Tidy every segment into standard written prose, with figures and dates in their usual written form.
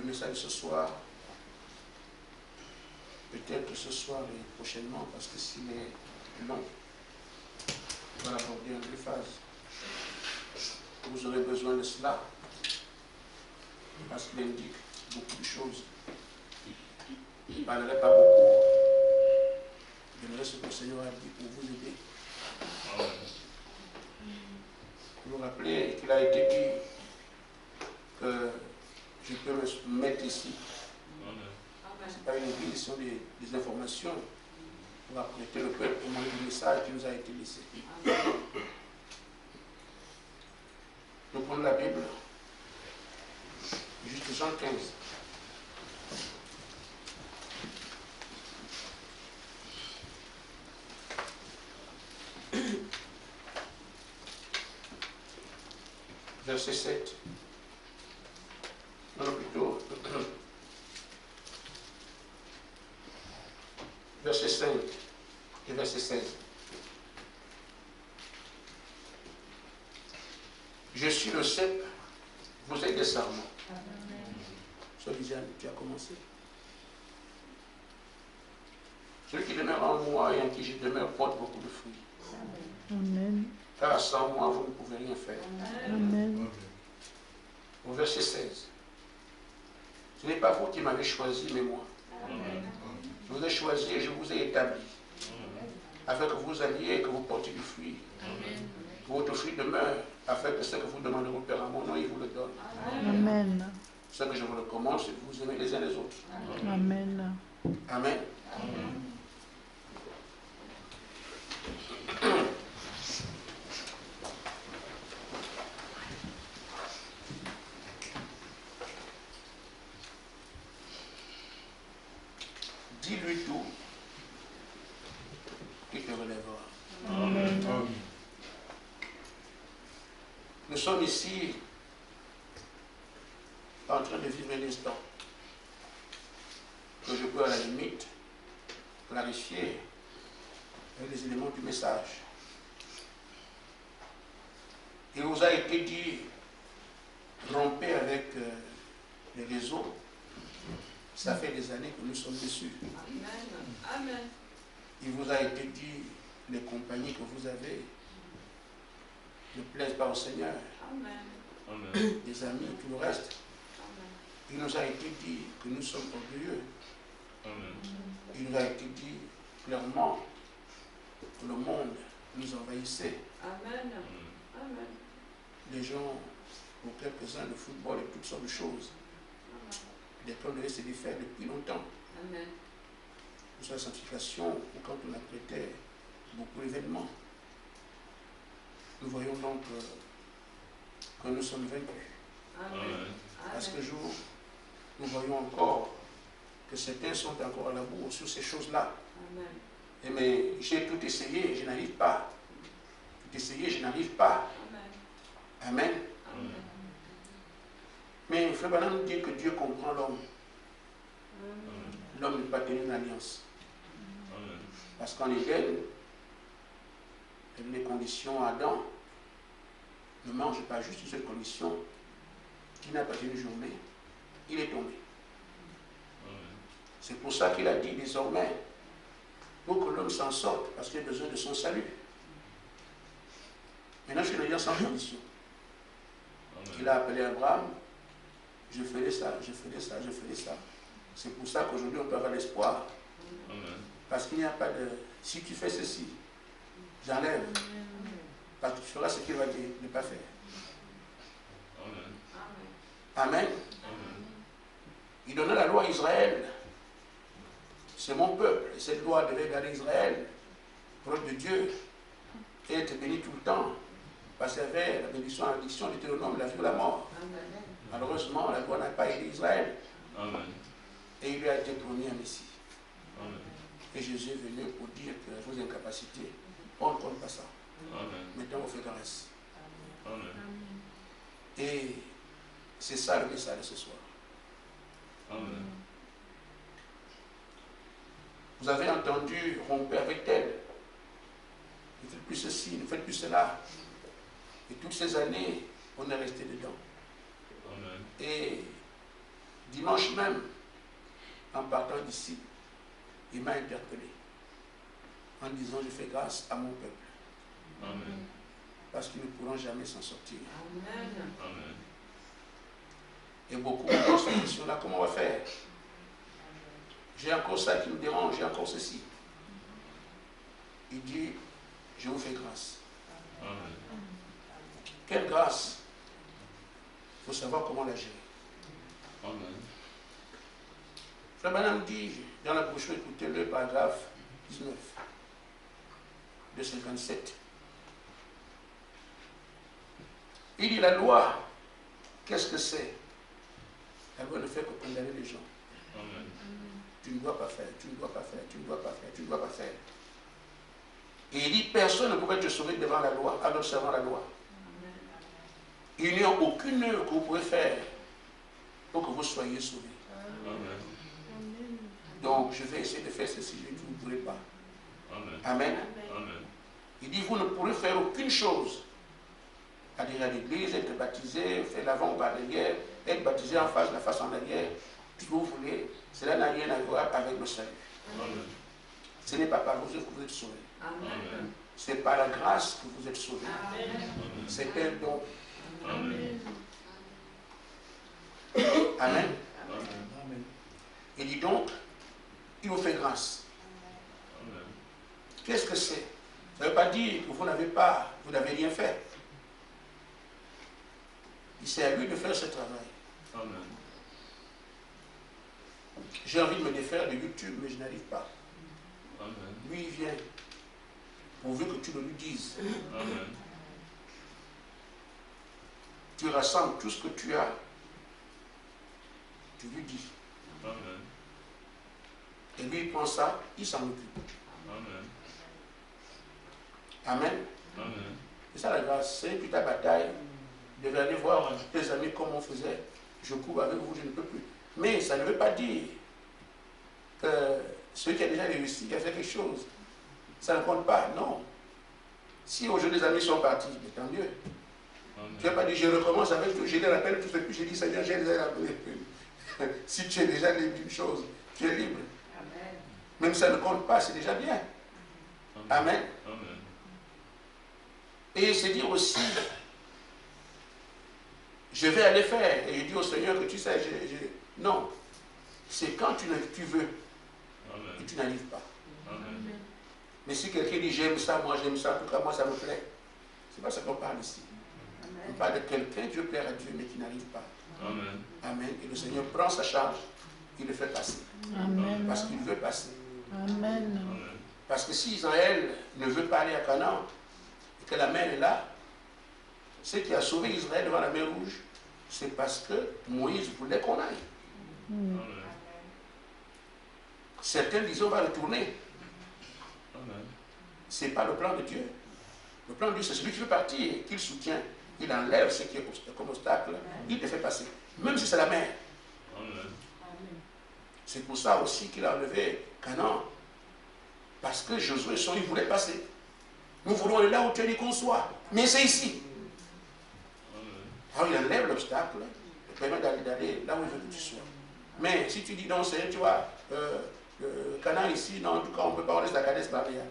message de ce soir, peut-être ce soir et prochainement, parce que s'il est long, on va l'aborder en deux phases. Vous aurez besoin de cela, parce qu'il indique beaucoup de choses. Je ne parlerai pas beaucoup. Je donnerai ce que le Seigneur a dit pour vous aider. Vous vous rappelez qu'il a été dit que je peux me mettre ici. Ce n'est pas une église, ce sont des informations pour apprêter le peuple au moment du message qui nous a été laissé. Nous prenons la Bible, juste Jean 15. Verset 7. Non, plutôt. Verset 5 et verset 16. Je suis le cep, vous êtes des sarments. Sois Lisiane, tu as commencé. Celui qui demeure en moi et en qui je demeure porte beaucoup de fruits. Amen. Car sans moi, vous ne pouvez rien faire. Amen. Au verset 16. Ce n'est pas vous qui m'avez choisi, mais moi. Je vous ai choisi et je vous ai établi. Afin que vous alliez et que vous portiez du fruit. Que votre fruit demeure, afin que ce que vous demandez au Père à mon nom, il vous le donne. Amen. Ce que je vous recommande, c'est que vous aimez les uns les autres. Amen. Amen. Dis-lui tout, qui te relèvera. Amen. Nous sommes ici en train de vivre un instant que je peux à la limite clarifier avec les éléments du message. Il vous a été dit, rompez avec les réseaux. Ça fait des années que nous sommes dessus. Amen. Il vous a été dit, les compagnies que vous avez ne plaisent pas au Seigneur. Amen. Des amis, tout le reste. Il nous a été dit que nous sommes orgueilleux. Il nous a été dit clairement que le monde nous envahissait. Amen. Amen. Les gens, pour quelques-uns, le football et toutes sortes de choses. Des plans devaient se défaire depuis longtemps. Amen. Sur la sanctification, ou quand on apprêtait beaucoup d'événements. Nous voyons donc que nous sommes vaincus. Amen. À ce jour, nous voyons encore que certains sont encore à la bourre sur ces choses-là. Amen. Mais j'ai tout essayé, je n'arrive pas. Tout essayé, je n'arrive pas. Amen. Amen. Amen. Mais Frère Branham dit que Dieu comprend l'homme. L'homme n'est pas tenu une alliance. Parce qu'en Éden, les conditions Adam ne mange pas juste une seule condition qui n'a pas tenu une journée. Il est tombé. C'est pour ça qu'il a dit désormais, pour que l'homme s'en sorte, parce qu'il a besoin de son salut. Maintenant, je suis le dire sans condition. Il a appelé Abraham, je ferai ça, je ferai ça, je ferai ça. C'est pour ça qu'aujourd'hui, on peut avoir l'espoir. Parce qu'il n'y a pas de... Si tu fais ceci, j'enlève. Parce que tu feras ce qu'il va dire, ne pas faire. Amen. Il donna la loi à Israël. C'est mon peuple. Et cette loi devait garder Israël, proche de Dieu, et être béni tout le temps. Parce qu'il y avait la bénédiction à l'addiction, Deutéronome, la vie ou la mort. Malheureusement, la loi n'a pas aidé Israël. Et il lui a été promis un Messie. Et Jésus est venu pour dire que vos incapacités, on ne compte pas ça. Maintenant, on fait grâce. Et c'est ça le message de ce soir. Vous avez entendu romper avec elle. Ne faites plus ceci, ne faites plus cela. Et toutes ces années, on est resté dedans. Et Dimanche même, en partant d'ici, il m'a interpellé en disant, je fais grâce à mon peuple. Amen. Parce qu'ils ne pourront jamais s'en sortir. Amen. Amen. Et beaucoup me posent cette question-là, comment on va faire? J'ai encore ça qui me dérange, j'ai encore ceci. Il dit, je vous fais grâce. Amen. Quelle grâce? Il faut savoir comment la gérer. Amen. Frère Branham dit, dans la brochure, écoutez le paragraphe 19 de 57. Il dit, la loi, qu'est-ce que c'est? La loi ne fait que condamner les gens. Amen. Tu ne dois pas faire, tu ne dois pas faire, tu ne dois pas faire, tu ne dois pas faire. Et il dit, personne ne pouvait te sauver devant la loi, en observant la loi. Il n'y a aucune œuvre que vous pouvez faire pour que vous soyez sauvés. Amen. Donc, je vais essayer de faire ceci, je dis, vous ne pourrez pas. Amen. Amen. Amen. Il dit, vous ne pourrez faire aucune chose. C'est-à-dire à l'église, être baptisé, faire l'avant ou l'arrière, être baptisé en face, la face en arrière, tout ce que vous voulez, cela n'a rien à voir avec le salut. Amen. Ce n'est pas par vos œuvres que vous êtes sauvés. Amen. C'est par la grâce que vous êtes sauvés. Amen. C'est un don. Amen. Amen. Amen. Il dit donc, il vous fait grâce. Amen. Qu'est-ce que c'est? Ça ne veut pas dire que vous n'avez rien fait. C'est à lui de faire ce travail. Amen. J'ai envie de me défaire de YouTube, mais je n'arrive pas. Amen. Lui, il vient. Pourvu que tu le lui dises. Amen. Tu rassembles tout ce que tu as. Tu lui dis. Amen. Et lui, il prend ça, il s'en occupe. Amen. Amen. Amen. C'est ça la grâce. C'est plus ta bataille. Je devais aller voir tes amis comme on faisait. Je cours avec vous, je ne peux plus. Mais ça ne veut pas dire que celui qui a déjà réussi, qui a fait quelque chose, ça ne compte pas. Non. Si aujourd'hui les amis sont partis, mais tant mieux. Tu n'as pas dit, je recommence avec tout, je les rappelle tout ce que j'ai dit, Seigneur, je les ai rappelés. Si tu es déjà libre d'une chose, tu es libre. Amen. Même si ça ne compte pas, c'est déjà bien. Amen. Amen. Et c'est dire aussi, je vais aller faire. Et je dis au Seigneur que tu sais, non. C'est quand tu veux et Amen. tu n'arrives pas. Amen. Mais si quelqu'un dit j'aime ça, moi j'aime ça, en tout cas moi ça me plaît. C'est pas ça qu'on parle ici. On parle de quelqu'un qui veut plaire à Dieu mais qui n'arrive pas. Amen. Amen. Et le Seigneur prend sa charge, il le fait passer. Amen. Parce qu'il veut passer. Amen. Amen. Parce que si Israël ne veut pas aller à Canaan, et que la mer est là, ce qui a sauvé Israël devant la mer Rouge, c'est parce que Moïse voulait qu'on aille. Amen. Certains disaient on va retourner. Amen. Ce n'est pas le plan de Dieu. Le plan de Dieu, c'est celui qui veut partir, qu'il soutient. Il enlève ce qui est comme obstacle, il te fait passer. Même si c'est la mer. Amen. C'est pour ça aussi qu'il a enlevé Canaan. Parce que Josué et son, il voulait passer. Nous voulons aller là où tu as dit qu'on soit. Mais c'est ici. Alors il enlève l'obstacle, il permet d'aller là où il veut que tu sois. Mais si tu dis non, c'est, tu vois, Canaan ici, non, en tout cas, on ne peut pas, on reste à Kadès Barnéa.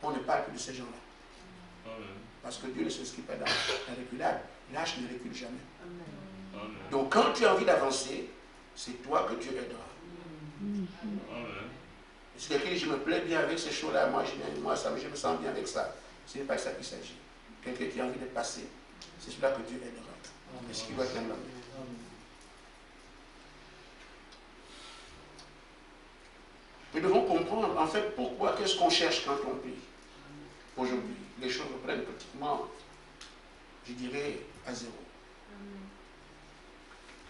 On ne parle plus de ces gens-là. Amen. Parce que Dieu ne s'inscrit pas dans la reculade. Lâche ne recule jamais. Amen. Donc quand tu as envie d'avancer, c'est toi que Dieu aidera. Amen. Si quelqu'un dit je me plais bien avec ces choses-là, moi je me sens bien avec ça. Ce n'est pas de ça qu'il s'agit. Quelqu'un qui a envie de passer, c'est cela que Dieu aidera. Et ce qui doit être l'homme. Nous devons comprendre en fait pourquoi, qu'est-ce qu'on cherche quand on prie. Aujourd'hui, les choses reprennent pratiquement, je dirais, à zéro.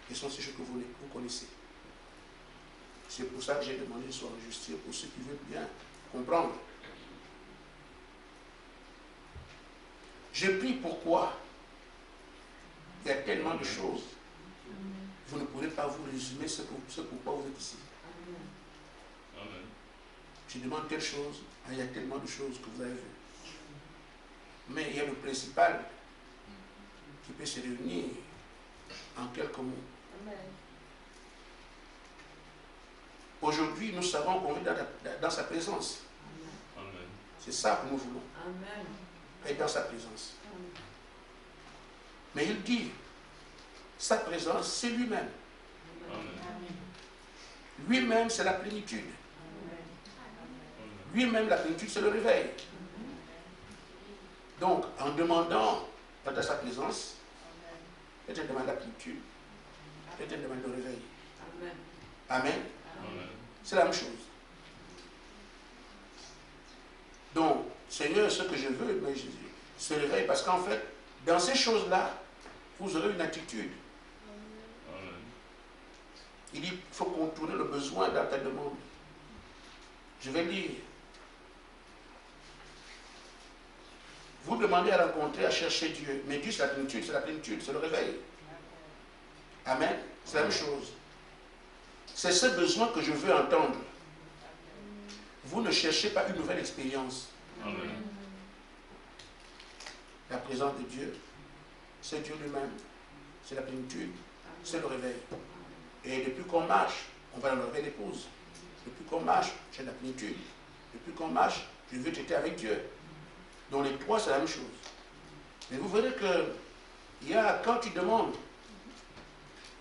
Quelles sont ces choses que vous connaissez? C'est pour ça que j'ai demandé de s'enregistrer pour ceux qui veulent bien comprendre. Je prie pourquoi? Il y a tellement de choses. Vous ne pourrez pas vous résumer ce pourquoi vous êtes ici. Amen. Je demande telle chose, il y a tellement de choses que vous avez vues. Mais il y a le principal qui peut se réunir en quelques mots. Aujourd'hui, nous savons qu'on est dans sa présence. Amen. C'est ça que nous voulons, Amen. être dans sa présence. Mais il dit, sa présence, c'est lui-même. Amen. Lui-même, c'est la plénitude. Amen. Lui-même, la plénitude, c'est le réveil. Donc, en demandant dans sa présence, et te demande la plénitude, et te demande le réveil. Amen. Amen. Amen. C'est la même chose. Donc, Seigneur, ce que je veux, mais ce réveil, parce qu'en fait, dans ces choses-là, vous aurez une attitude. Amen. Il dit, il faut contourner le besoin dans ta demande. Je vais lire. Vous demandez à rencontrer, à chercher Dieu. Mais Dieu, c'est la plénitude, c'est le réveil. Amen. C'est la même chose. C'est ce besoin que je veux entendre. Vous ne cherchez pas une nouvelle expérience. Amen. La présence de Dieu, c'est Dieu lui-même. C'est la plénitude, c'est le réveil. Et depuis qu'on marche, on va enlever l'épouse. Depuis qu'on marche, j'ai la plénitude. Depuis qu'on marche, je veux traiter avec Dieu. Donc les trois, c'est la même chose. Mais vous verrez que il y a, quand tu demandes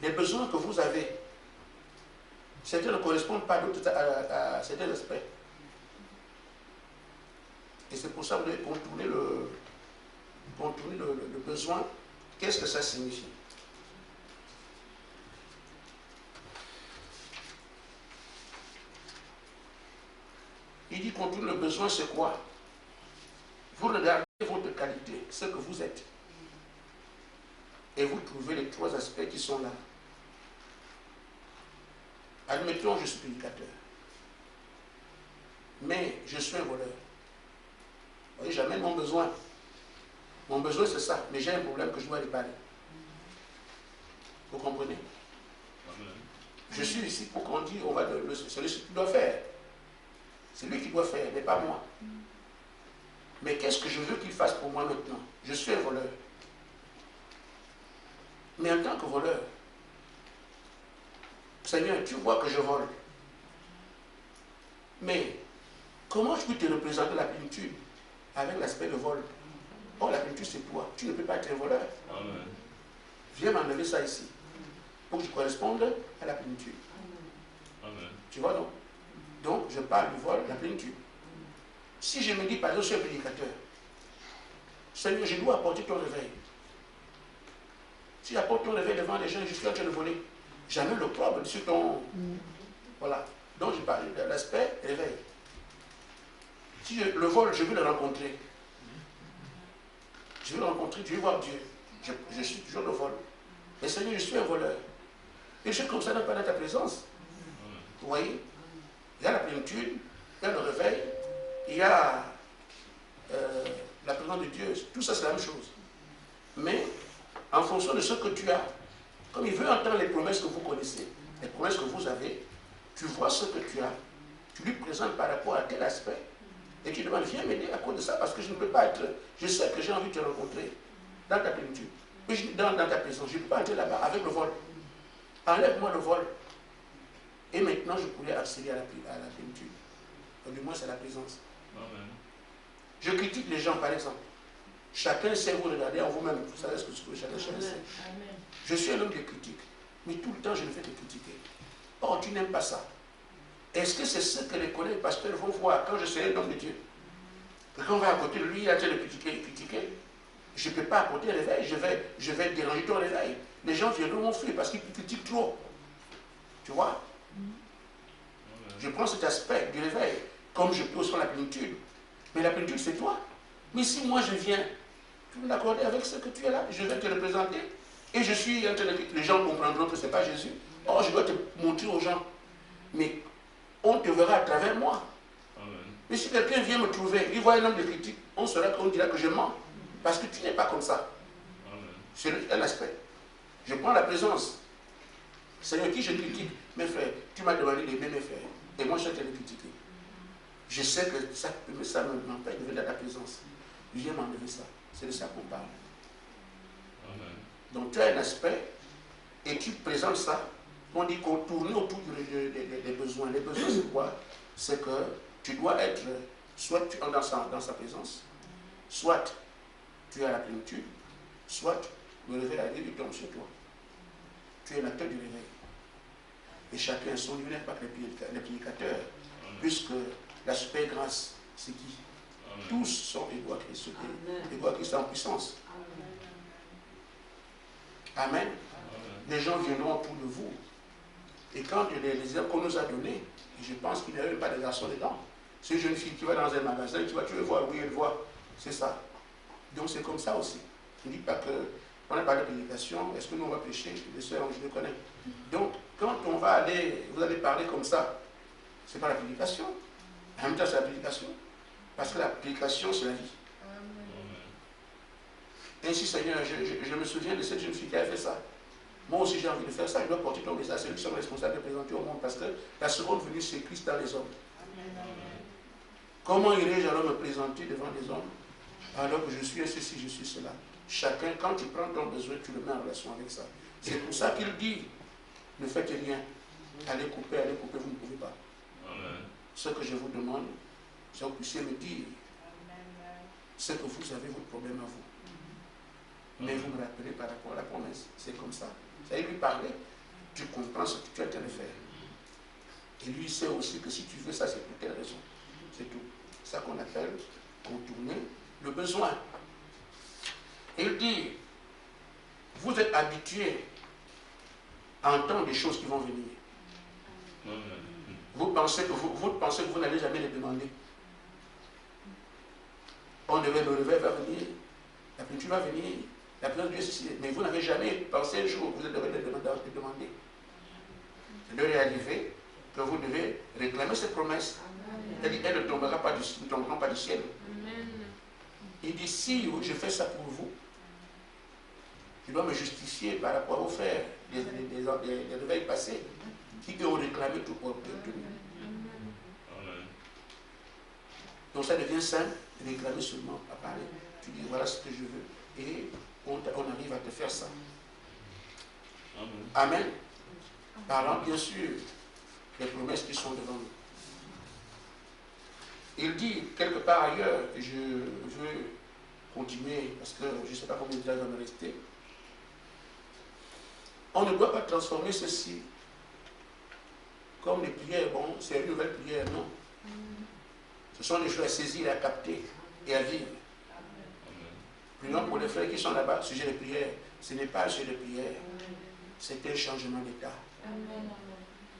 les besoins que vous avez, certains ne correspondent pas à certains aspects. Et c'est pour ça que vous devez contourner le besoin. Qu'est-ce que ça signifie? Il dit contourner le besoin, c'est quoi? Vous regardez votre qualité, ce que vous êtes. Et vous trouvez les trois aspects qui sont là. Admettons, je suis prédicateur. Mais je suis un voleur. Vous voyez, j'amène mon besoin. Mon besoin, c'est ça. Mais j'ai un problème que je dois réparer. Vous comprenez? Amen. Je suis ici pour qu'on dise, c'est lui qui doit faire. C'est lui qui doit faire, mais pas moi. Mais qu'est-ce que je veux qu'il fasse pour moi maintenant? Je suis un voleur. Mais en tant que voleur, Seigneur, tu vois que je vole. Mais comment je peux te représenter la plénitude avec l'aspect de vol? Oh, la plénitude, c'est toi. Tu ne peux pas être un voleur. Amen. Viens m'enlever ça ici. Pour que je corresponde à la plénitude. Amen. Tu vois, non? Donc, je parle du vol, la plénitude. Si je me dis, par exemple, je suis un prédicateur, Seigneur, je dois apporter ton réveil. Si j'apporte ton réveil devant les gens, je suis en train de voler. Jamais le problème sur ton... Voilà. Donc, je parle de l'aspect réveil. Si le vol, je veux le rencontrer. Je veux le rencontrer, je veux voir Dieu. Je suis toujours le vol. Mais Seigneur, je suis un voleur. Et je suis comme ça, pas dans ta présence. Vous voyez? Il y a la plénitude, il y a le réveil, il y a la présence de Dieu. Tout ça, c'est la même chose. Mais, en fonction de ce que tu as, comme il veut entendre les promesses que vous connaissez, les promesses que vous avez, tu vois ce que tu as, tu lui présentes par rapport à tel aspect, et tu demandes, viens m'aider à cause de ça, parce que je ne peux pas être, je sais que j'ai envie de te rencontrer dans ta plénitude, mais dans ta présence, je ne peux pas entrer là-bas avec le vol. Enlève-moi le vol. Et maintenant, je pourrais accéder à la plénitude. Du moins, c'est la présence. Amen. Je critique les gens, par exemple. Chacun sait vous regarder en vous-même. Vous savez ce que chacun sait. Je suis un homme de critique. Mais tout le temps, je ne fais que critiquer. Oh, tu n'aimes pas ça. Est-ce que c'est ce que les collègues pasteurs vont voir quand je serai un homme de Dieu? Quand on va à côté de lui, il a train de critiquer. Je ne peux pas apporter un réveil. Je vais déranger ton réveil. Les gens viendront m'enfuir parce qu'ils critiquent trop. Tu vois? Je prends cet aspect du réveil, comme je peux aussi prendre la plénitude. Mais la plénitude, c'est toi. Mais si moi je viens, tu veux l'accorder avec ce que tu es là, je vais te représenter. Et je suis en train de... Les gens comprendront que ce n'est pas Jésus. Or, je dois te montrer aux gens. Mais on te verra à travers moi. Amen. Mais si quelqu'un vient me trouver, il voit un homme de critique, on dira que je mens. Parce que tu n'es pas comme ça. Amen. C'est un aspect. Je prends la présence. Seigneur, qui je critique? Mes frères, tu m'as demandé d'aimer mes frères. Et moi, je suis en train de critiquer. Je sais que ça m'empêche de venir à ta présence. Viens m'enlever ça. C'est de ça qu'on parle. Amen. Donc tu as un aspect et tu présentes ça on dit qu'on tourne autour des besoins. Les besoins, c'est quoi? C'est que tu dois être, soit tu es dans sa présence, soit tu es à la plénitude, soit le réveil arrive et tombe sur toi. Tu es l'acteur du réveil. Et chacun a son lumière, pas que les prédicateurs, puisque la super grâce, c'est qui? Tous sont égaux à Christ, égaux à Christ en puissance. Amen. Les gens viendront autour de vous. Et quand les exemples qu'on nous a donnés, je pense qu'il n'y a même pas de garçon dedans. C'est une jeune fille qui va dans un magasin, tu veux voir, oui, elle voit. C'est ça. Donc c'est comme ça aussi. Je ne dis pas qu'on n'a pas de prédication, est-ce que nous on va pécher? Les soeurs, je les connais. Donc, quand on va aller, vous allez parler comme ça, c'est pas la prédication. En même temps, c'est la prédication. Parce que la prédication, c'est la vie. Ainsi, Seigneur, je me souviens de cette jeune fille qui a fait ça. Moi aussi, j'ai envie de faire ça. Je dois porter ton message. C'est lui qui sont responsables de présenter au monde. Parce que la seconde venue, c'est Christ dans les hommes. Comment irai-je alors me présenter devant les hommes alors que je suis ceci, je suis cela? Chacun, quand tu prends ton besoin, tu le mets en relation avec ça. C'est pour ça qu'il dit, ne faites rien. Allez couper, vous ne pouvez pas. Ce que je vous demande, c'est que vous puissiez me dire ce que vous avez, votre problème à vous. Mais vous me rappelez par rapport à la promesse. C'est comme ça. Ça lui parler, tu comprends ce que tu es en train de faire. Et lui sait aussi que si tu veux ça, c'est pour telle raison. C'est tout. C'est ça qu'on appelle contourner le besoin. Et il dit, vous êtes habitués à entendre des choses qui vont venir. Vous pensez que vous n'allez jamais les demander. Le réveil va venir, la plénitude va venir, la présence de Dieu est ici. Mais vous n'avez jamais pensé un jour que vous devez le demander. C'est de réaliser que vous devez réclamer cette promesse. Elle ne tomberont pas du ciel. Il dit, si je fais ça pour vous, je dois me justifier par rapport aux frères des réveils passés qui ont réclamé tout pour obtenir. Donc ça devient simple, réclamer seulement à parler. Tu dis, voilà ce que je veux. Et on arrive à te faire ça. Amen. Parlant bien sûr des promesses qui sont devant nous. Il dit quelque part ailleurs, je veux continuer parce que je ne sais pas combien de temps il va me rester. On ne doit pas transformer ceci comme les prières. Bon, c'est une nouvelle prière, non. Ce sont des choses à saisir, à capter et à vivre. Prions pour les frères qui sont là-bas, sujet de prière. Ce n'est pas un sujet de prière, c'est un changement d'état.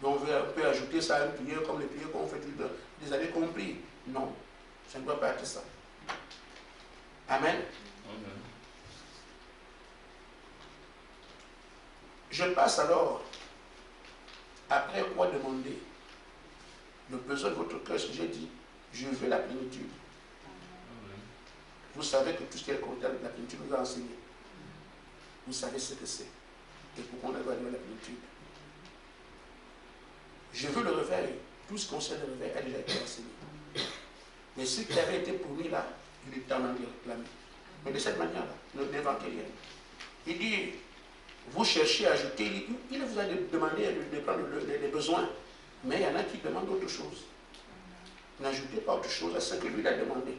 Donc on peut ajouter ça à une prière comme les prières qu'on fait des années compris. Non, ça ne doit pas être ça. Amen. Je passe alors, après quoi demander le besoin de votre cœur, ce que j'ai dit, je veux la plénitude. Vous savez que tout ce qui est compté avec la plénitude vous a enseigné. Vous savez ce que c'est. Et pourquoi on doit donner la plénitude. Je veux le réveil. Tout ce qui concerne le réveil a déjà été enseigné. Mais ce qui avait été promis là, il est temps d'en réclamer. Mais de cette manière-là, ne n'inventez rien. Il dit, vous cherchez à ajouter, il vous a demandé de prendre les besoins. Mais il y en a qui demandent autre chose. N'ajoutez pas autre chose à ce que lui a demandé.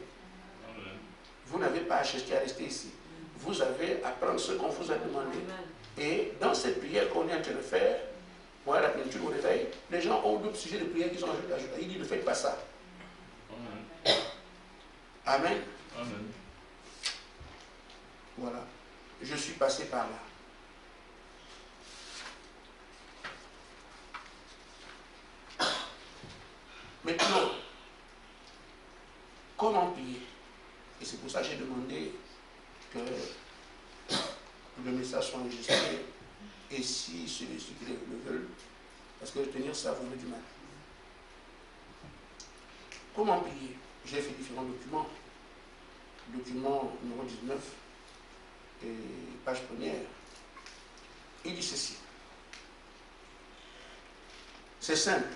Vous n'avez pas à chercher à rester ici. Vous avez à prendre ce qu'on vous a demandé. Et dans cette prière qu'on est en train de faire, voilà la plénitude au réveil, les gens ont d'autres sujets de prière qu'ils ont ajoutés. Il dit, ne faites pas ça. Amen. Amen. Voilà. Je suis passé par là. Maintenant, comment prier? Et c'est pour ça que j'ai demandé que le message soit enregistré. Et si ceux qui le veulent, parce que tenir ça vous met du mal. Comment prier? J'ai fait différents documents. Document numéro 19 et page première. Il dit ceci. C'est simple.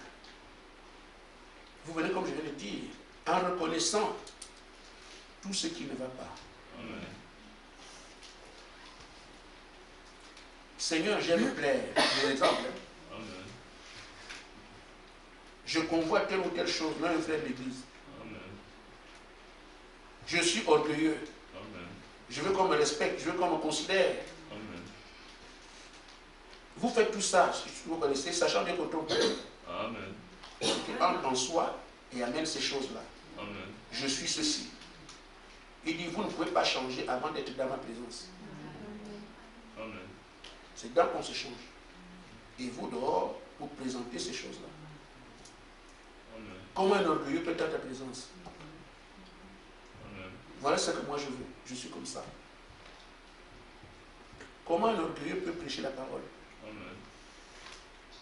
Vous venez, comme je viens de dire, en reconnaissant tout ce qui ne va pas. Amen. Seigneur, j'aime plaire. Des exemples. Amen. Je convoite telle ou telle chose, même un frère de l'église. Amen. Je suis orgueilleux. Amen. Je veux qu'on me respecte, je veux qu'on me considère. Amen. Vous faites tout ça, si vous connaissez, sachant bien que ton père Amen. qui entre en soi et amène ces choses-là. Amen. Je suis ceci. Il dit, vous ne pouvez pas changer avant d'être dans ma présence. Amen. C'est là qu'on se change. Et vous, dehors, vous présentez ces choses-là. Amen. Comment un orgueilleux peut être à ta présence? Amen. Voilà ce que moi je veux. Je suis comme ça. Comment un orgueilleux peut prêcher la parole? Amen.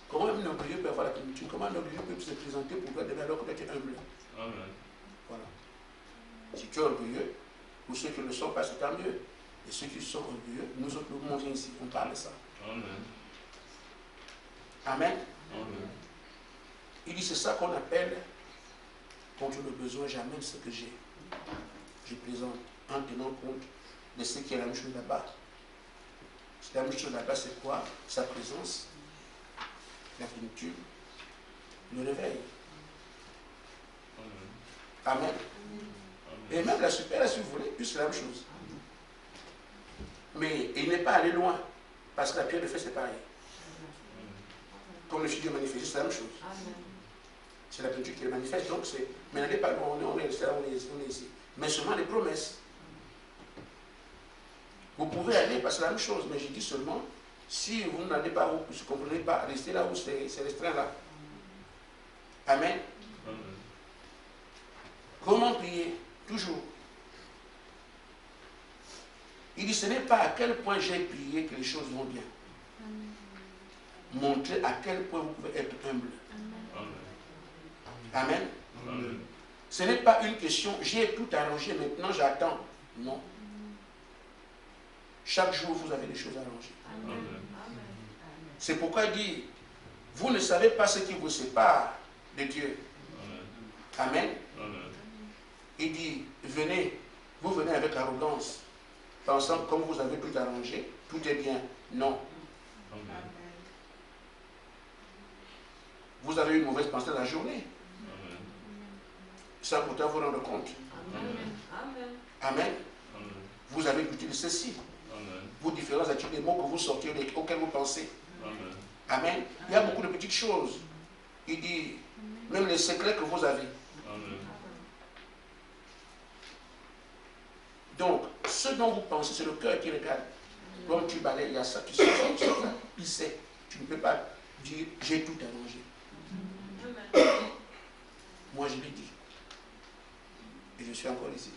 Comment un orgueilleux peut avoir la plénitude? Comment un orgueilleux peut se présenter pour toi demain alors que tu es humble? Amen. Voilà. Si tu es orgueilleux, pour ceux qui ne le sont pas, c'est tant mieux. Et ceux qui sont orgueilleux, nous autres, nous mangeons ici, on parle de ça. Amen. Amen. Amen. Il dit, c'est ça qu'on appelle, contre le besoin, j'amène ce que j'ai. Je présente en tenant compte de ce qui est la même chose là-bas. La même chose là-bas, c'est quoi? Sa présence, la plénitude, le réveil. Amen. Amen. Et même la super, si vous voulez, plus la même chose. Mais il n'est pas allé loin, parce que la pierre de feu, c'est pareil. Comme le studio manifeste, c'est la même chose. C'est la plénitude qui le manifeste, donc c'est. Mais n'allez pas loin, on est ici. Mais seulement les promesses. Vous pouvez aller, parce que c'est la même chose, mais je dis seulement, si vous n'allez pas, vous ne comprenez pas, restez là où c'est restreint là. Amen. Amen. Comment prier? Toujours. Il dit, ce n'est pas à quel point j'ai prié que les choses vont bien. Montrez à quel point vous pouvez être humble. Amen. Amen. Amen. Ce n'est pas une question, j'ai tout arrangé, maintenant j'attends. Non. Chaque jour, vous avez des choses à arranger. Amen. C'est pourquoi il dit, vous ne savez pas ce qui vous sépare de Dieu. Amen. Amen. Amen. Il dit, venez, vous venez avec arrogance, pensant que comme vous avez tout arrangé, tout est bien. Non. Amen. Vous avez une mauvaise pensée dans la journée, Amen. sans pourtant vous rendre compte. Amen. Amen. Amen. Vous avez goûté de ceci. Amen. Vos différents attitudes, les mots que vous sortez, auxquels vous pensez. Amen. Amen. Il y a beaucoup de petites choses. Il dit, même les secrets que vous avez. Amen. Donc, ce dont vous pensez, c'est le cœur qui regarde. Comme tu balayes, il y a ça, tu sais ça, tu sais ça. Il sait. Tu ne peux pas dire, j'ai tout arrangé. Moi, je l'ai dit. Et je suis encore ici.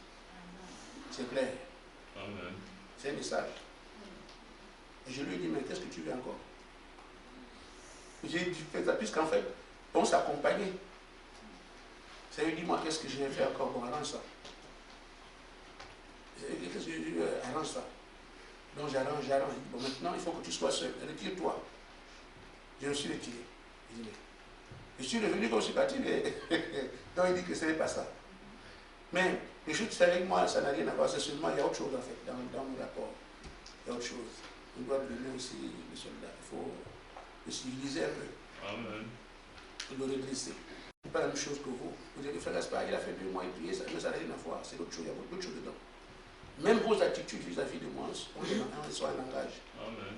C'est clair. Amen. C'est un message. Et je lui ai dit, mais qu'est-ce que tu veux encore? J'ai dit, fais ça, puisqu'en fait, on s'accompagnait. Ça lui dit, moi, qu'est-ce que je vais faire encore? Bon, arrange ça. Qu'est-ce que je dis? Arrange ça. Donc j'arrange. Bon, maintenant, il faut que tu sois seul. Retire-toi. Je me suis retiré. Il dit, je suis revenu comme je suis parti, mais donc il dit que ce n'est pas ça. Mais les choses avec moi, ça n'a rien à voir. C'est seulement, il y a autre chose en fait, dans mon rapport. Il y a autre chose. On doit donner aussi les soldats. Il faut le civiliser un peu. Amen. Le redresser. Ce n'est pas la même chose que vous. Vous dites, frère Gaspard, il a fait 2 mois, il priait, mais ça n'a rien à voir. C'est autre chose, il y a beaucoup d'autres choses dedans. Même vos attitudes vis-à-vis de moi sont un langage. Amen.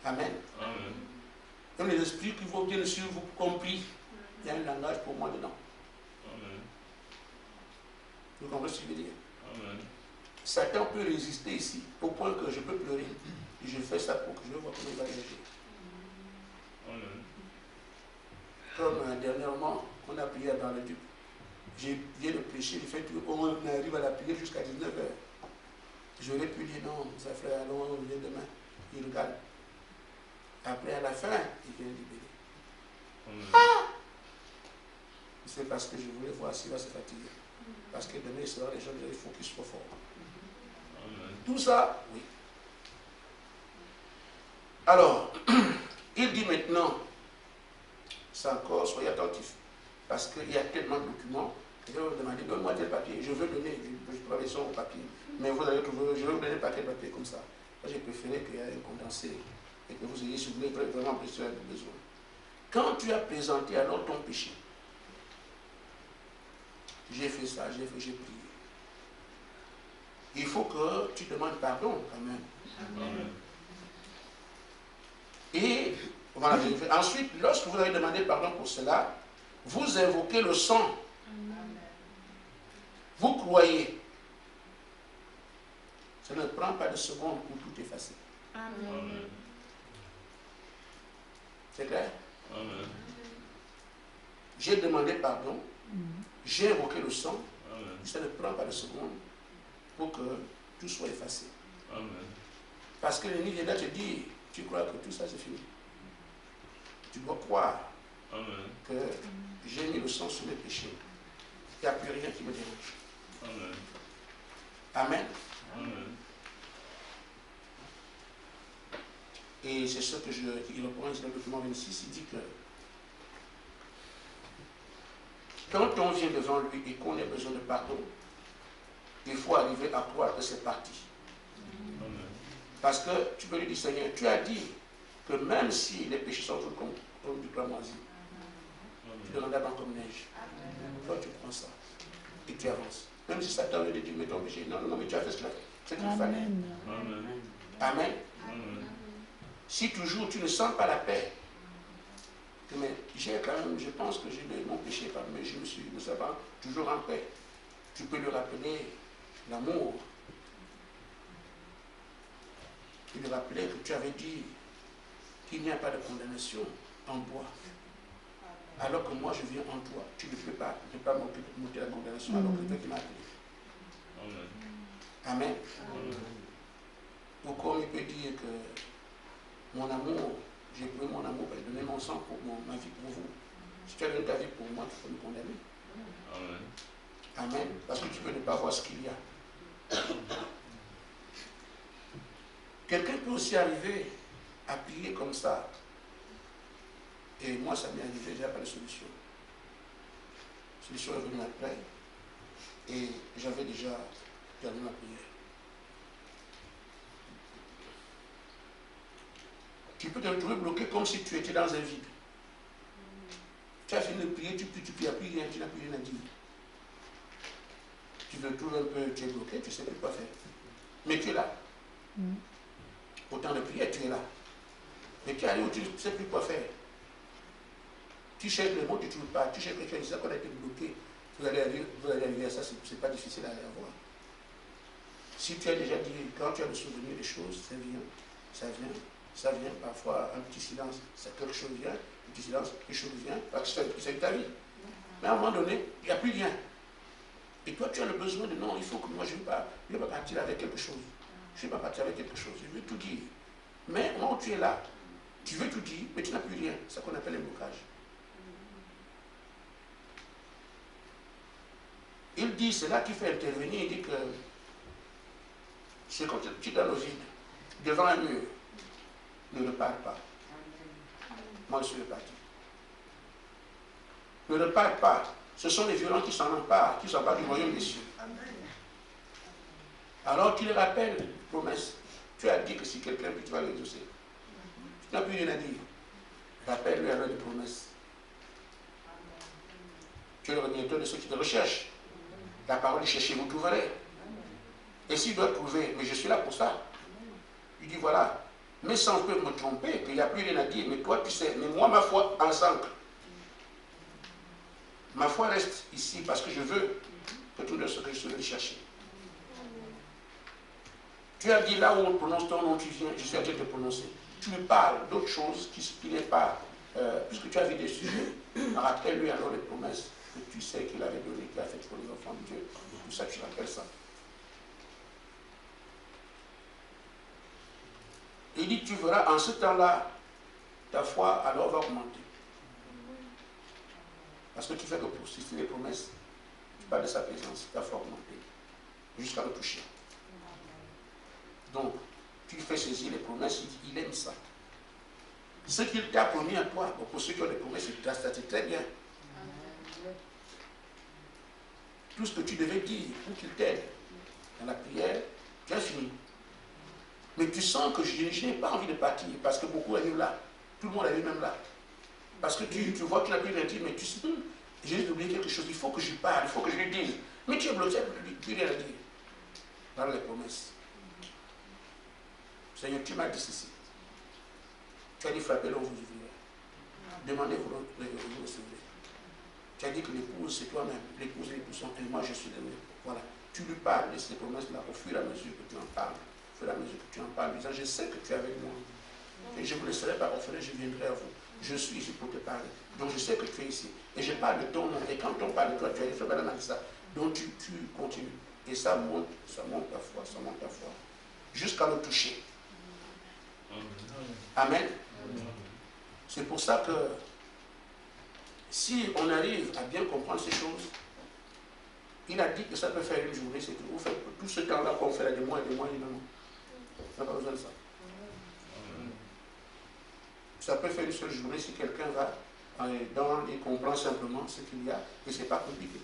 Amen. Amen. Même les esprits qui vont bien sur vous compris, il y a un langage pour moi dedans. Amen. Vous comprenez ce que je veux dire? Amen. Satan peut résister ici, au point que je peux pleurer. Et je fais ça pour que je vois comment il va réagir. Amen. Comme dernièrement, on a prié dans le Duc. Je viens de prêcher, j'ai fait tout, on arrive à la prière jusqu'à 19h. J'aurais pu dire non, ça frère, allons, on vient demain. Il regarde. Après, à la fin, il vient libérer. Amen. C'est parce que je voulais voir s'il va se fatiguer. Parce que demain, il sera les gens, il faut qu'il soit fort. Amen. Tout ça, oui. Alors, il dit maintenant, c'est encore, soyez attentifs. Parce qu'il y a tellement de documents. Je vais vous demander, donne-moi tel papier. Je veux donner, je peux aller sur au papier. Mais vous allez trouver, je vais vous donner un paquet de papier comme ça. Moi, j'ai préféré qu'il y ait un condensé, et que vous ayez, si vous voulez vraiment besoin. Quand tu as présenté alors ton péché, j'ai fait ça, j'ai prié. Il faut que tu demandes pardon quand même. Amen. Et voilà, ensuite, lorsque vous avez demandé pardon pour cela, vous invoquez le sang. Vous croyez. Ça ne prend pas de seconde pour tout effacer. Amen. C'est clair? Amen. J'ai demandé pardon, j'ai invoqué le sang, Amen. ça ne prend pas de seconde pour que tout soit effacé. Amen. Parce que l'ennemi vient te dire, tu crois que tout ça c'est fini. Tu dois croire Amen. que j'ai mis le sang sur mes péchés. Il n'y a plus rien qui me dérange. Amen. Amen. Amen. Et c'est ce que il reprend ici dans le document 26, il dit que quand on vient devant lui et qu'on a besoin de pardon, il faut arriver à croire que c'est parti. Amen. Parce que tu peux lui dire, Seigneur, tu as dit que même si les péchés sont tous comme du cramoisi, tu le rendras blanc comme neige. Toi, tu prends ça et tu avances. Même si Satan veut te dire, mais ton péché, non, mais tu as fait ce qu'il a fait. C'est qu'il fallait. Amen. Amen. Amen. Amen. Si toujours tu ne sens pas la paix, mais j'ai quand même, je pense que j'ai mon péché, mais je me suis, ne sais pas, toujours en paix. Tu peux lui rappeler l'amour. Et lui rappeler que tu avais dit qu'il n'y a pas de condamnation en toi. Alors que moi je viens en toi, tu ne peux pas monter la condamnation alors que c'est toi qui m'as appelé. Amen. Amen. Amen. Ou comme il peut dire que mon amour, j'ai pris mon amour pour donner mon sang pour ma vie pour vous. Si tu as donné ta vie pour moi, tu peux me condamner. Amen. Amen. Parce que tu peux ne pas voir ce qu'il y a. Quelqu'un peut aussi arriver à prier comme ça. Et moi, ça m'est arrivé, j'ai pas de solution. La solution est venue après. Et j'avais déjà terminé ma prière. Tu peux te retrouver bloqué comme si tu étais dans un vide. Tu as fini de prier, tu pries, tu n'as plus rien, tu n'as plus rien à dire. Tu te retrouves un peu, tu es bloqué, tu ne sais plus quoi faire. Mais tu es là. Autant de prière, tu es là. Mais tu es allé où tu ne sais plus quoi faire. Tu cherches les mots, tu ne trouves pas. Tu cherches quelque chose, qu'on a été bloqué. Vous allez arriver à ça, ce n'est pas difficile à aller voir. Si tu as déjà dit, quand tu as le souvenir des choses, ça vient, ça vient. Ça vient, parfois un petit silence, quelque chose vient, un petit silence, quelque chose vient, parce que c'est ta vie. Mais à un moment donné, il n'y a plus rien. Et toi, tu as le besoin de non, il faut que moi, je ne vais pas partir avec quelque chose. Je ne vais pas partir avec quelque chose, je veux tout dire. Mais au moment où tu es là, tu veux tout dire, mais tu n'as plus rien. C'est ce qu'on appelle le blocage. Il dit, c'est là qu'il fait intervenir, il dit que c'est quand tu es dans le vide, devant un mur. Ne repars pas. Moi, je suis reparti. Ne repars pas. Ce sont les violents qui s'en emparent, qui s'emparent du royaume des cieux. Alors tu les rappelles, promesse. Tu as dit que si quelqu'un peut, tu vas l'exaucer. Tu n'as plus rien à dire. Rappelle-lui alors des promesses. Tu es le remédiateur de ceux qui te recherchent. La parole est cherchez, vous trouverez. Et s'il doit trouver, mais je suis là pour ça. Il dit voilà. Mais sans peut me tromper, qu'il n'y a plus rien à dire, mais toi tu sais, mais moi ma foi en s'ancre. Ma foi reste ici parce que je veux que tout le monde que je suis allé chercher. Tu as dit là où on prononce ton nom, tu viens, je suis en train de te prononcer. Tu me parles d'autres choses qui n'est pas, puisque tu as vu des sujets, rappelle-lui alors les promesses que tu sais qu'il avait données, qu'il a faites pour les enfants de Dieu. Et tout ça, tu rappelles ça. Il dit, tu verras, en ce temps-là, ta foi alors va augmenter. Parce que tu fais que pour susciter les promesses, tu parles de sa présence, ta foi augmenter, jusqu'à le toucher. Donc, tu fais saisir les promesses, il aime ça. Ce qu'il t'a promis à toi, pour ceux qui ont des promesses, ça c'est très bien. Tout ce que tu devais dire pour qu'il t'aide dans la prière, tu as fini. Mais tu sens que je n'ai pas envie de partir parce que beaucoup arrivent là. Tout le monde arrive même là. Parce que tu vois que tu n'as plus d'intime, mais tu sais, j'ai juste oublié quelque chose. Il faut que je parle, il faut que je lui dise. Mais tu es bloqué, tu n'as plus rien à dire. Dans les promesses. Seigneur, tu m'as dit ceci. Tu as dit frappez-le, on vous ouvrirez. Demandez, vous recevrez. Tu as dit que l'épouse, c'est toi-même. L'épouse et l'épouse sont un. Moi, je suis le même. Voilà. Tu lui parles de ces promesses-là au fur et à mesure que tu en parles. Au fur et à mesure que tu en parles, disant, je sais que tu es avec moi. Et je ne vous laisserai pas orphelin, je viendrai à vous. Je suis ici pour te parler. Donc je sais que tu es ici. Et je parle de ton nom. Et quand on parle de toi, tu as dit, Madame ça. Donc tu continues. Et ça monte ta foi, ça monte ta foi. Jusqu'à le toucher. Amen. C'est pour ça que si on arrive à bien comprendre ces choses, il a dit que ça peut faire une journée, c'est tout. Vous faites tout ce temps-là qu'on fait là, des mois et des mois, non. On n'a pas besoin de ça. Ça peut faire une seule journée si quelqu'un va dans et comprend simplement ce qu'il y a, et ce n'est pas compliqué.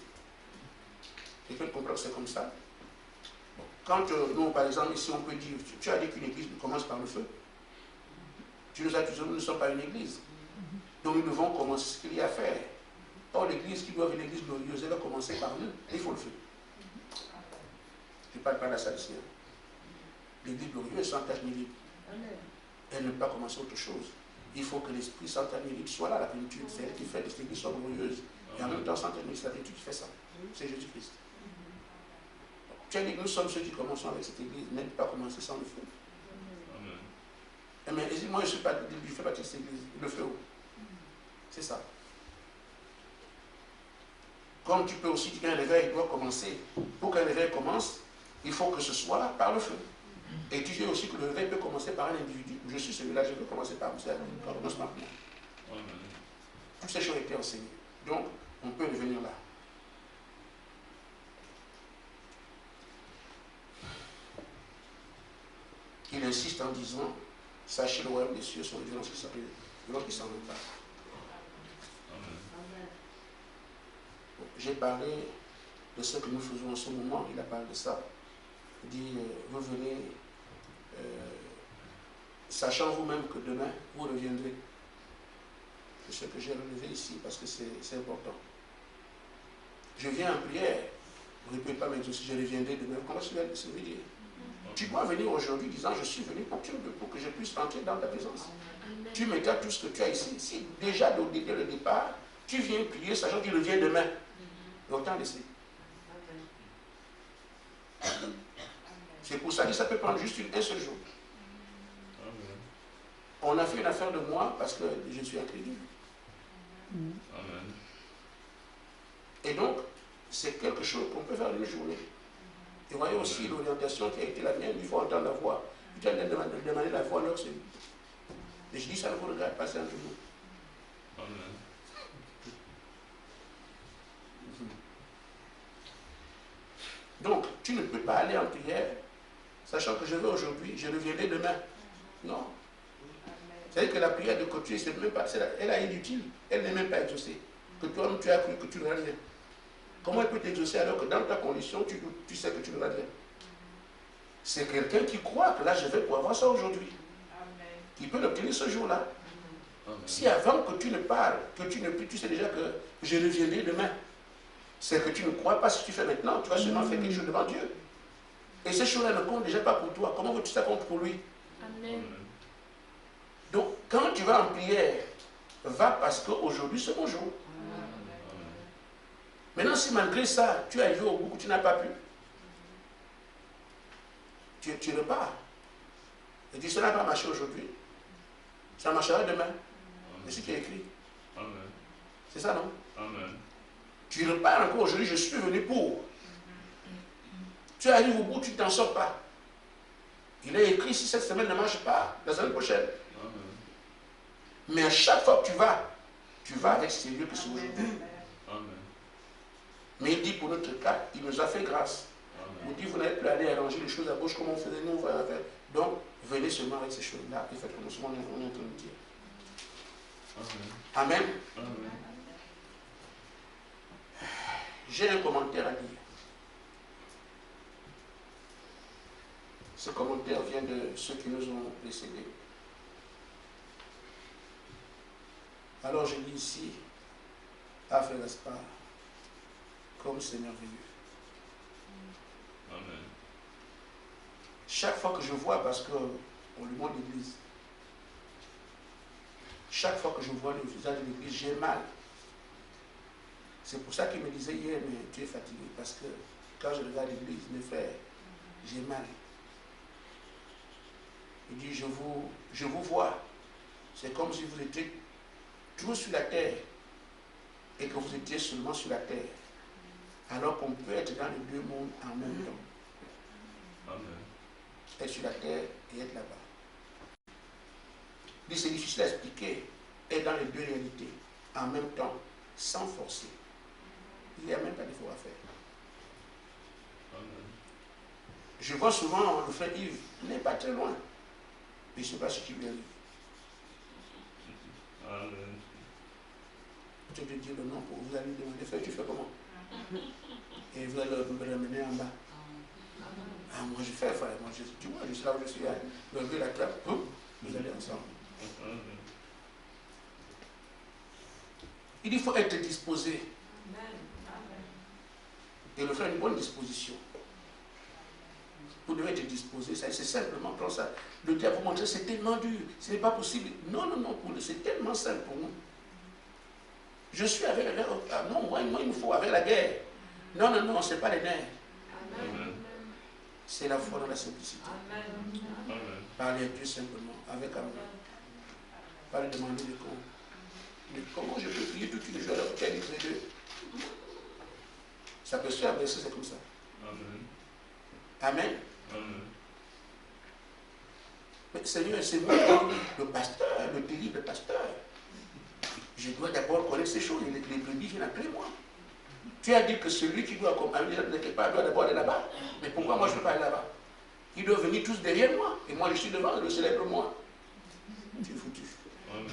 Quelqu'un comprend que c'est comme ça. Bon. Quand nous, par exemple, ici, on peut dire, tu as dit qu'une église commence par le feu. Tu nous as dit que nous ne sommes pas une église. Donc nous devons commencer ce qu'il y a à faire. Or, l'église qui doit être une église glorieuse, elle va commencer par nous. Il faut le faire. Je ne parle pas de la salle ici. L'église glorieuse, sans tache ni libre. Elle ne peut pas commencer autre chose. Il faut que l'Esprit Saint soit là, la plénitude. C'est elle qui fait que l'église soit glorieuse. Et en même temps, Saint c'est la plénitude qui fait ça. C'est Jésus-Christ. Tu as dit que nous sommes ceux qui commençons avec cette église, mais ne pas commencer sans le feu. Mais moi, je ne fais pas de cette église. Le feu. C'est ça. Comme tu peux aussi dire qu'un réveil doit commencer. Pour qu'un réveil commence, il faut que ce soit par le feu. Et tu sais aussi que le réveil peut commencer par un individu. Je suis celui-là, je peux commencer par vous. Commence par moi. Toutes ces choses ont été enseignées. Donc, on peut revenir là. Il insiste en disant, sachez le royaume des cieux sont les violences qui s'appellent, les violences qui s'en vont pas. J'ai parlé de ce que nous faisons en ce moment, il a parlé de ça. Il dit, vous venez, sachant vous-même que demain, vous reviendrez. C'est ce que j'ai relevé ici parce que c'est important. Je viens en prière, vous ne pouvez pas m'exaucer, je reviendrai demain. Comment ça veut dire? Tu dois venir aujourd'hui disant, je suis venu pour que je puisse entrer dans ta présence. Tu me dis tout ce que tu as ici. Si déjà dès le départ, tu viens prier, sachant qu'il revient demain, autant laisser. C'est pour ça que ça peut prendre juste un seul jour. On a fait une affaire de moi parce que je suis incrédule. Et donc, c'est quelque chose qu'on peut faire une journée. Et voyez aussi l'orientation qui a été la mienne, il faut entendre la voix. Tu as demandé la voix, alors c'est lui. Et je dis, ça ne vous regarde pas, c'est entre nous. Donc, tu ne peux pas aller en prière, sachant que je vais aujourd'hui, je reviendrai demain. Non. C'est-à-dire que la prière de côté, c'est même pas, elle est inutile, elle n'est même pas exaucée. Que toi-même tu as cru que tu n'auras rien. Comment elle peut t'exaucer alors que dans ta condition, tu sais que tu n'auras rien? C'est quelqu'un qui croit que là, je vais pouvoir avoir ça aujourd'hui. Qui peut l'obtenir ce jour-là. Si avant que tu ne parles, que tu ne pries, tu sais déjà que je reviendrai demain. C'est que tu ne crois pas ce que tu fais maintenant, tu vas seulement faire quelque chose devant Dieu. Et ces choses-là ne comptent déjà pas pour toi. Comment veux-tu ça compte pour lui? Amen. Donc, quand tu vas en prière, va parce qu'aujourd'hui c'est mon jour. Maintenant, si malgré ça, tu es arrivé au bout que tu n'as pas pu, tu repars. Et tu dis, ça n'a pas marché aujourd'hui, ça marchera demain. C'est ce qui est écrit. C'est ça, non? Amen. Tu repars encore aujourd'hui, je suis venu pour. Tu arrives au bout, tu ne t'en sors pas. Il est écrit, si cette semaine ne marche pas, la semaine prochaine. Amen. Mais à chaque fois que tu vas avec sérieux que c'est aujourd'hui. Mais il dit pour notre cas, il nous a fait grâce. Amen. Il dit, vous n'allez plus aller arranger les choses à gauche comme on faisait, nous on va faire. Donc, venez seulement avec ces choses-là et faites comme on est en train de dire. Amen. Amen. J'ai un commentaire à dire. Ce commentaire vient de ceux qui nous ont précédés. Alors je dis ici, à Frère Gaspard, comme c'est merveilleux. Amen. Chaque fois que je vois, parce qu'on lui montre l'église, chaque fois que je vois le visage de l'église, j'ai mal. C'est pour ça qu'il me disait hier, mais tu es fatigué, parce que quand je regarde l'église, mes frères, j'ai mal. Il dit, je vous vois. C'est comme si vous étiez tous sur la terre et que vous étiez seulement sur la terre. Alors qu'on peut être dans les deux mondes en même temps. Amen. Être sur la terre et être là-bas. Il dit, c'est difficile à expliquer. Être dans les deux réalités en même temps, sans forcer. Il n'y a même pas d'effort à faire. Amen. Je vois souvent le frère Yves, il n'est pas très loin. Mais je ne sais pas ce qui lui arrive. Amen. Je te dis le nom pour vous allez demander, frère, tu fais comment? Et vous allez me ramener en bas. Ah, moi je fais, frère. Moi, tu vois, je suis là où je suis. Lever la trappe, vous allez ensemble. Amen. Il faut être disposé. Amen. Et le faire une bonne disposition. Vous devez être disposé, c'est simplement comme ça. Le diable vous montrer, c'est tellement dur, ce n'est pas possible. Non, non, non, c'est tellement simple pour nous. Je suis avec la guerre. Ah, non, moi, il me faut avec la guerre. Non, non, non, ce n'est pas les nerfs. Amen. C'est la foi dans la simplicité. Amen. Amen. Parler à Dieu simplement, avec amour. Pas lui demander des comptes. Mais comment je peux prier toute une journée pour qu'elle livre Dieu? Ça peut se faire, mais c'est comme ça. Amen. Amen. Amen. Mais Seigneur, c'est moi, le pasteur, le terrible pasteur. Je dois d'abord connaître ces choses. Les brebis viennent après moi. Tu as dit que celui qui doit accompagner quelque part doit d'abord aller là-bas. Mais pourquoi moi je ne peux pas aller là-bas? Ils doivent venir tous derrière moi. Et moi je suis devant, le célèbre moi. Tu es foutu. Amen.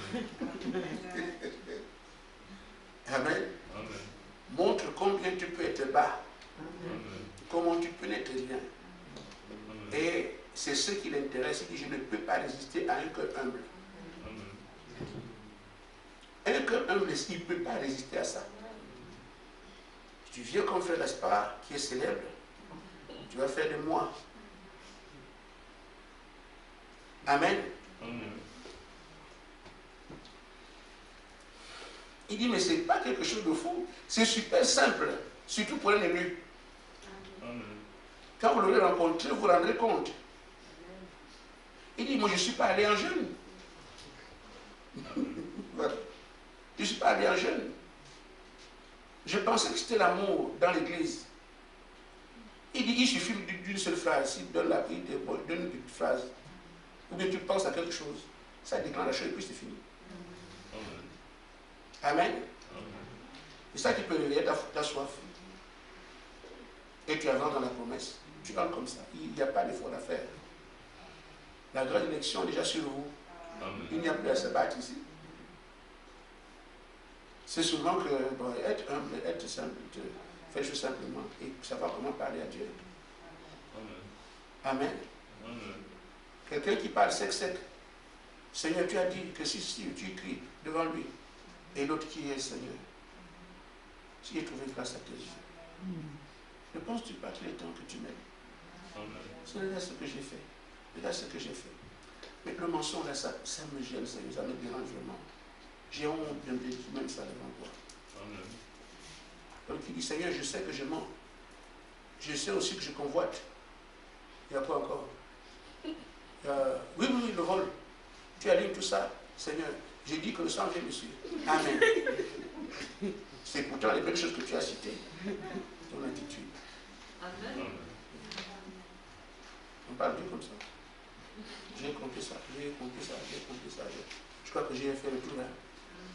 Amen. Amen. Montre combien tu peux être bas. Amen. Comment tu peux n'être rien. Amen. Et c'est ce qui l'intéresse. Il dit, je ne peux pas résister à un cœur humble. Amen. Un cœur humble, il ne peut pas résister à ça. Tu viens comme Frère Gaspard, qui est célèbre. Tu vas faire de moi. Amen. Amen. Il dit, mais ce n'est pas quelque chose de fou. C'est super simple. Surtout pour un élu. Amen. Quand vous l'aurez rencontré, vous vous rendrez compte. Il dit, moi je ne suis pas allé en jeûne. Voilà. Je ne suis pas allé en jeûne. Je pensais que c'était l'amour dans l'église. Il dit, il suffit d'une seule phrase. Il donne la il donne une petite phrase. Ou bien tu penses à quelque chose. Ça déclenche la chose et puis c'est fini. Amen. Amen. Amen. C'est ça qui peut réveiller ta soif. Et tu avances dans la promesse. Tu rentres comme ça. Il n'y a pas d'effort à faire. La grande élection est déjà sur vous. Amen. Il n'y a plus à se battre ici. C'est souvent que bon, être humble, être simple, faire les choses simplement et savoir comment parler à Dieu. Amen. Amen. Amen. Quelqu'un qui parle sec. Seigneur, tu as dit que si tu cries devant lui, et l'autre qui est Seigneur, si j'ai trouvé grâce à tes yeux, ne penses-tu pas qu'il est temps que tu m'aides? Amen. C'est là ce que j'ai fait. Regarde ce que j'ai fait. Mais le mensonge, là, ça me gêne, Seigneur, ça me dérange vraiment. J'ai honte de me dire même ça devant toi. Amen. Donc il dit, Seigneur, je sais que je mens. Je sais aussi que je convoite. Il y a quoi encore? Oui, le vol. Tu as dit tout ça, Seigneur. J'ai dit que le sang vient dessus. Amen. C'est pourtant les belles choses que tu as citées. Ton attitude. Amen. Amen. On parle Dieu comme ça. J'ai compris ça, j'ai compris ça, j'ai compris ça. Je crois que j'ai fait le tour là.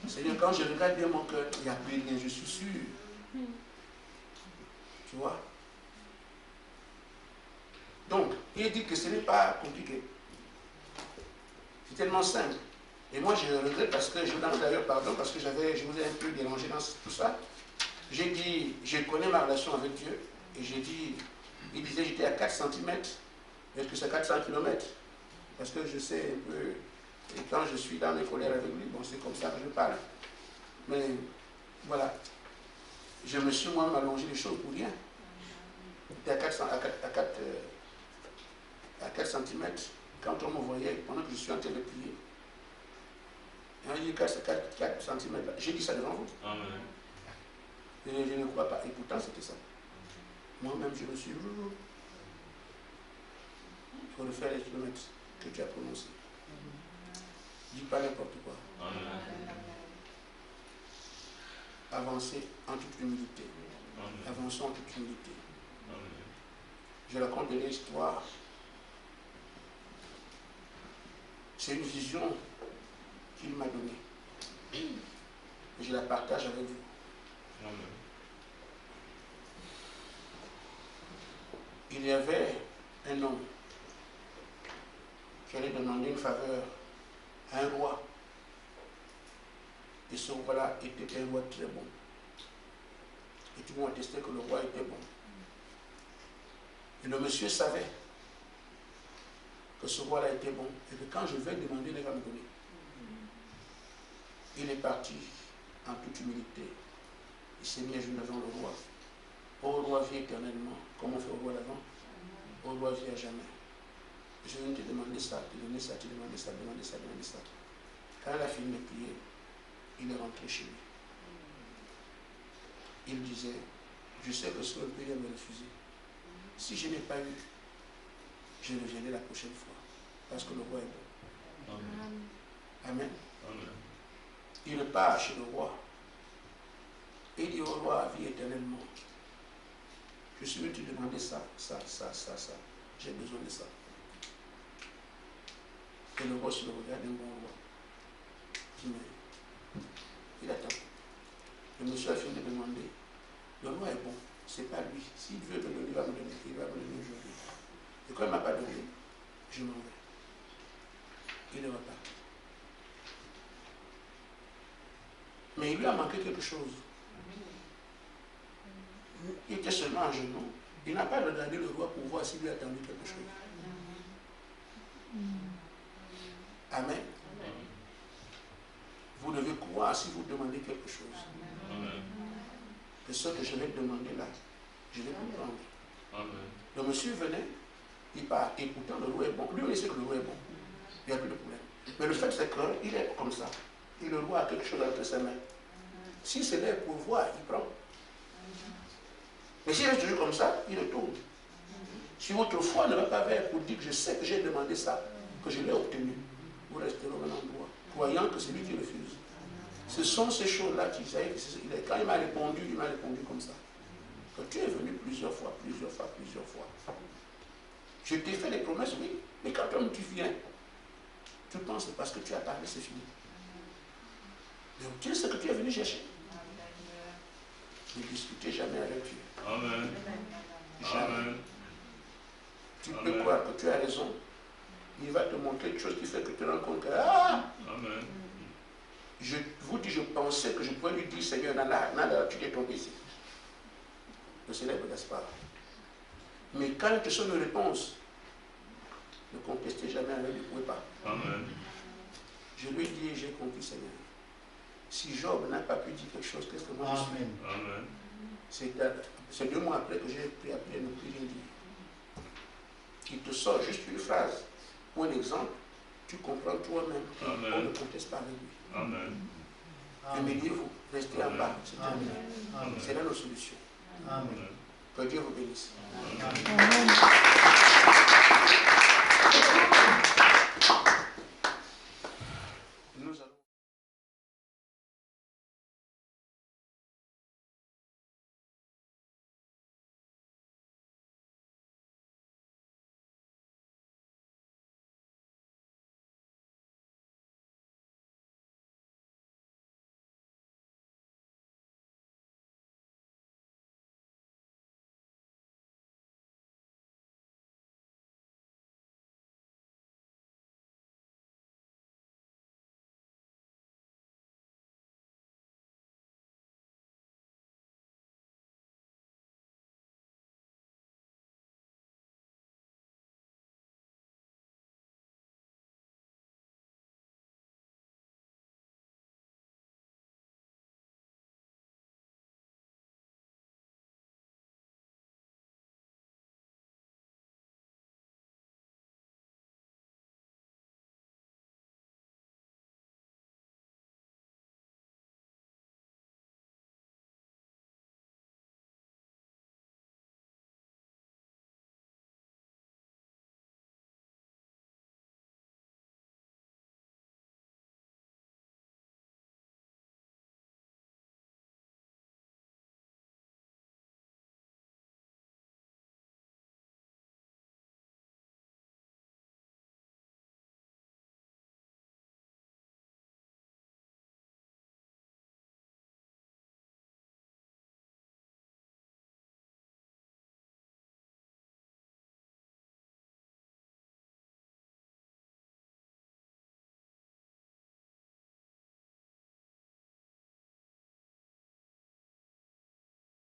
Seigneur, quand je regarde bien mon cœur, il n'y a plus rien, je suis sûr. Tu vois? Donc, il dit que ce n'est pas compliqué. C'est tellement simple. Et moi, je regrette parce que je vous demande d'ailleurs pardon, parce que je vous ai un peu dérangé dans tout ça. J'ai dit, je connais ma relation avec Dieu, et j'ai dit, il disait, j'étais à 4 cm Est-ce que c'est 400 km? Parce que je sais un peu, et quand je suis dans mes colères avec lui, bon, c'est comme ça que je parle. Mais voilà, je me suis moi-même allongé les choses pour rien. C'était à 4 cm. Quand on me voyait, pendant que je suis en train de prier, et on dit 4 cm, j'ai dit ça devant vous. Amen. Et je ne crois pas. Et pourtant, c'était ça. Moi-même, je me suis dit, il faut refaire les kilomètres que tu as prononcés. Dis pas n'importe quoi. Amen. Avancez en toute humilité. Amen. Avançons en toute humilité. Amen. Je raconte de l'histoire. C'est une vision qu'il m'a donnée. Et je la partage avec vous. Amen. Il y avait un homme qui allait demander une faveur à un roi. Et ce roi-là était un roi très bon. Et tout le monde attestait que le roi était bon. Et le monsieur savait que ce roi-là était bon. Et que quand je vais demander, il va me donner. Il est parti en toute humilité. Il s'est mis à genoux devant le roi. Ô roi, vis éternellement. Comme on fait au roi d'avant. Ô roi, vis à jamais. Je viens te demander ça, te donner ça, te demander ça, demander ça, demander ça. Quand il a fini de prier, il est rentré chez lui. Il disait, je sais que ce pays va me refuser. Si je n'ai pas eu, je reviendrai la prochaine fois. Parce que le roi est bon. Amen. Amen. Amen. Il repart chez le roi. Et il dit au roi, vis éternellement. Je suis venu te demander ça, ça, ça, ça, ça. J'ai besoin de ça. Et le roi se le regarde d'un bon roi. Mais il attend. Le monsieur a fini de demander. Le roi est bon. C'est pas lui. S'il veut me donner, il va me donner. Il va me donner aujourd'hui. Et quand il ne m'a pas donné, je m'en vais. Il ne repart. Mais il lui a manqué quelque chose. Il était seulement à genoux. Il n'a pas regardé le roi pour voir s'il lui attendait quelque chose. Amen. Vous devez croire si vous demandez quelque chose. Amen. Et ce que je vais demander là, je vais comprendre. Amen. Le monsieur venait, il part, et pourtant le roi est bon. Lui, il sait que le roi est bon. Il n'y a plus de problème. Mais le fait, c'est qu'il est comme ça. Et le roi a quelque chose entre ses mains. Si c'est là pour voir, il prend. Mais s'il reste toujours comme ça, il retourne. Si votre foi ne va pas vers pour dire que je sais que j'ai demandé ça, que je l'ai obtenu, vous resterez au même endroit, croyant que c'est lui qui refuse. Ce sont ces choses-là qui savent, quand il m'a répondu comme ça. Que tu es venu plusieurs fois. Je t'ai fait des promesses, oui, mais quand tu viens, tu penses que parce que tu as parlé, c'est fini. Mais tu sais ce que tu es venu chercher. Ne discutez jamais avec Dieu. Amen. Jamais. Amen. Tu Amen. peux croire que tu as raison. Il va te montrer quelque chose qui fait que tu te rends compte que Amen. je vous dis, je pensais que je pouvais lui dire, Seigneur, nada, tu t'es tombé ici. Le célèbre Gaspard. Mais quand il te sonne une réponse, ne contestez jamais avec lui, vous ne pouvez pas. Amen. Je lui dis, j'ai compris, Seigneur. Si Job n'a pas pu dire quelque chose, qu'est-ce que moi je suis? Amen. C'est 2 mois après que j'ai pris après ne plus rien dire. Il te sort juste une phrase ou un exemple, tu comprends toi-même. Amen. On ne conteste pas avec lui. Amen. Humiliez-vous, restez en bas, c'est terminé. Amen. C'est là nos solutions. Amen. Que Dieu vous bénisse. Amen. Amen.